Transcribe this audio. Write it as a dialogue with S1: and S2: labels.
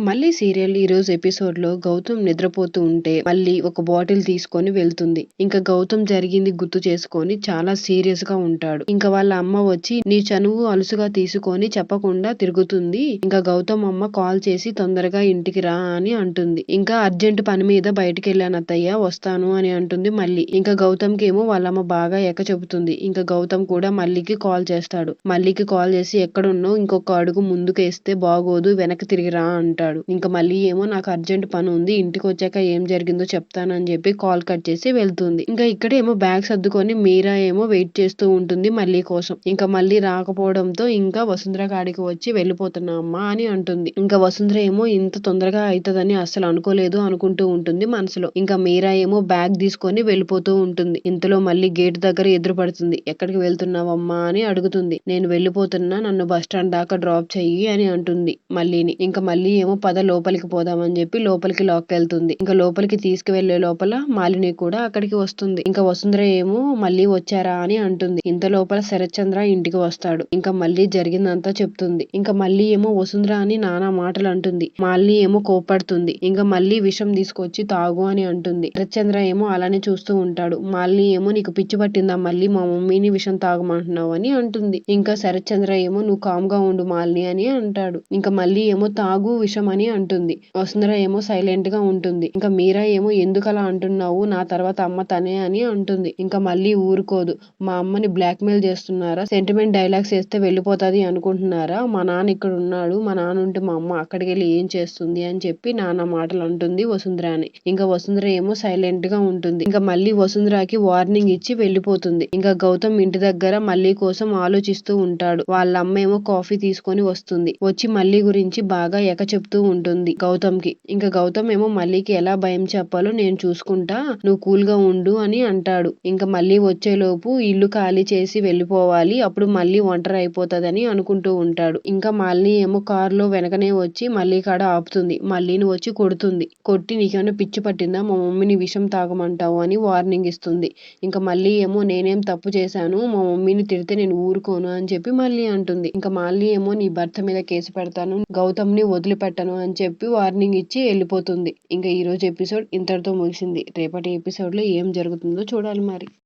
S1: మళ్ళీ సీరియల్ ఈ రోజు ఎపిసోడ్ లో గౌతమ్ నిద్రపోతూ ఉంటే మళ్ళీ ఒక బాటిల్ తీసుకొని వెళ్తుంది. ఇంకా గౌతమ్ జరిగింది గుర్తు చేసుకొని చాలా సీరియస్ గా ఉంటాడు. ఇంకా వాళ్ళ అమ్మ వచ్చి నీ చనువు అలుసుగా తీసుకొని చెప్పకుండా తిరుగుతుంది. ఇంకా గౌతమ్ అమ్మ కాల్ చేసి తొందరగా ఇంటికి రా అని అంటుంది. ఇంకా అర్జెంట్ పని మీద బయటికి వెళ్ళాను అత్తయ్య, వస్తాను అని అంటుంది మళ్ళీ. ఇంకా గౌతమ్ కి ఏమో వాళ్ళమ్మ బాగా ఎక్క చెబుతుంది. ఇంకా గౌతమ్ కూడా మల్లికి కాల్ చేస్తాడు. మల్లికి కాల్ చేసి ఎక్కడున్నావు, ఇంకొక అడుగు ముందుకేస్తే బాగోదు, వెనక్కి తిరిగి రా అంటాడు. ఇంకా మళ్ళీ ఏమో నాకు అర్జెంట్ పని ఉంది, ఇంటికి వచ్చాక ఏం జరిగిందో చెప్తానని చెప్పి కాల్ కట్ చేసి వెళ్తుంది. ఇంకా ఇక్కడేమో బ్యాగ్ సర్దుకొని మీరా ఏమో వెయిట్ చేస్తూ ఉంటుంది మళ్ళీ కోసం. ఇంకా మళ్ళీ రాకపోవడంతో ఇంకా వసుంధర కాడికి వచ్చి వెళ్ళిపోతున్నా అమ్మా అని అంటుంది. ఇంకా వసుంధర ఏమో ఇంత తొందరగా అవుతుందని అస్సలు అనుకోలేదు అనుకుంటూ ఉంటుంది మనసులో. ఇంకా మీరా ఏమో బ్యాగ్ తీసుకొని వెళ్ళిపోతూ ఉంటుంది. ఇంతలో మళ్ళీ గేట్ దగ్గర ఎదురు పడుతుంది. ఎక్కడికి వెళ్తున్నావమ్మా అని అడుగుతుంది. నేను వెళ్ళిపోతున్నా, నన్ను బస్ స్టాండ్ దాకా డ్రాప్ చెయ్యి అని అంటుంది మళ్ళీని. ఇంకా మళ్ళీ ఏమో పద లోపలికి పోదామని చెప్పి లోపలికి లాక్కెళ్తుంది. ఇంకా లోపలికి తీసుకువెళ్లే లోపల మాలిని కూడా అక్కడికి వస్తుంది. ఇంకా వసుంధర ఏమో మళ్ళీ వచ్చారా అని అంటుంది. ఇంత లోపల శరత్ చంద్ర ఇంటికి వస్తాడు. ఇంకా మళ్ళీ జరిగిందంతా చెప్తుంది. ఇంకా మళ్ళీ ఏమో వసుంధర అని నానా మాటలు అంటుంది. మాలిని ఏమో కోపడుతుంది. ఇంకా మళ్ళీ విషం తీసుకొచ్చి తాగు అని అంటుంది. శరత్ చంద్ర ఏమో అలానే చూస్తూ ఉంటాడు. మాలిని ఏమో నీకు పిచ్చి పట్టిందా, మళ్ళీ మా మమ్మీని విషం తాగమంటున్నావు అని అంటుంది. ఇంకా శరత్ చంద్ర ఏమో నువ్వు కామ్ గా ఉండు మాలిని అని అంటాడు. ఇంకా మళ్ళీ ఏమో తాగు విషం అని అంటుంది. వసుంధర ఏమో సైలెంట్ గా ఉంటుంది. ఇంకా మీరా ఏమో ఎందుకు అలా అంటున్నావు, నా తర్వాత అమ్మ తనే అని అంటుంది. ఇంకా మళ్ళీ ఊరుకోదు. మా అమ్మని బ్లాక్ మెయిల్ చేస్తున్నారా, సెంటిమెంట్ డైలాగ్స్ వేస్తే వెళ్ళిపోతాది అనుకుంటున్నారా, మా నాన్న ఇక్కడ ఉన్నాడు, మా నాన్న ఉంటే మా అమ్మ అక్కడికి వెళ్ళి ఏం చేస్తుంది అని చెప్పి నానా మాటలు అంటుంది వసుంధర అని. ఇంకా వసుంధర ఏమో సైలెంట్ గా ఉంటుంది. ఇంకా మళ్ళీ వసుంధరకి వార్నింగ్ ఇచ్చి వెళ్ళిపోతుంది. ఇంకా గౌతమ్ ఇంటి దగ్గర మళ్ళీ కోసం ఆలోచిస్తూ ఉంటాడు. వాళ్ళ అమ్మ ఏమో కాఫీ తీసుకొని వస్తుంది. వచ్చి మళ్ళీ గురించి బాగా ఎక చెప్తూ ఉంటుంది గౌతమ్ కి. ఇంకా గౌతమ్ ఏమో మళ్ళీకి ఎలా భయం చెప్పాలో నేను చూసుకుంటా, నువ్వు కూల్ గా ఉండు అని అంటాడు. ఇంకా మళ్ళీ వచ్చేలోపు ఇల్లు ఖాళీ చేసి వెళ్ళిపోవాలి, అప్పుడు మళ్ళీ ఒంటరి అయిపోతుందని అనుకుంటూ ఉంటాడు. ఇంకా మళ్ళీ ఏమో కారులో వెనకనే వచ్చి మళ్ళీ కాడ ఆపుతుంది. మళ్ళీని వచ్చి కొడుతుంది. కొట్టి నీకేమైనా పిచ్చి పట్టిందా, మా మమ్మీని విషం తాగమంటావు అని వార్నింగ్ ఇస్తుంది. ఇంకా మళ్ళీ ఏమో నేనేం తప్పు చేశాను, మా మమ్మీని తిడితే నేను ఊరుకోను అని చెప్పి మళ్ళీ అంటుంది. ఇంకా మళ్ళీ ఏమో నీ భర్త మీద కేసు పెడతాను, గౌతమ్ ని వదిలిపెట్టను అని చెప్పి వార్నింగ్ ఇచ్చి వెళ్ళిపోతుంది. ఇంకా ఈ రోజు ఎపిసోడ్ ఇంతటితో ముగిసింది. రేపటి ఎపిసోడ్ లో ఏం జరుగుతుందో చూడాలి మరి.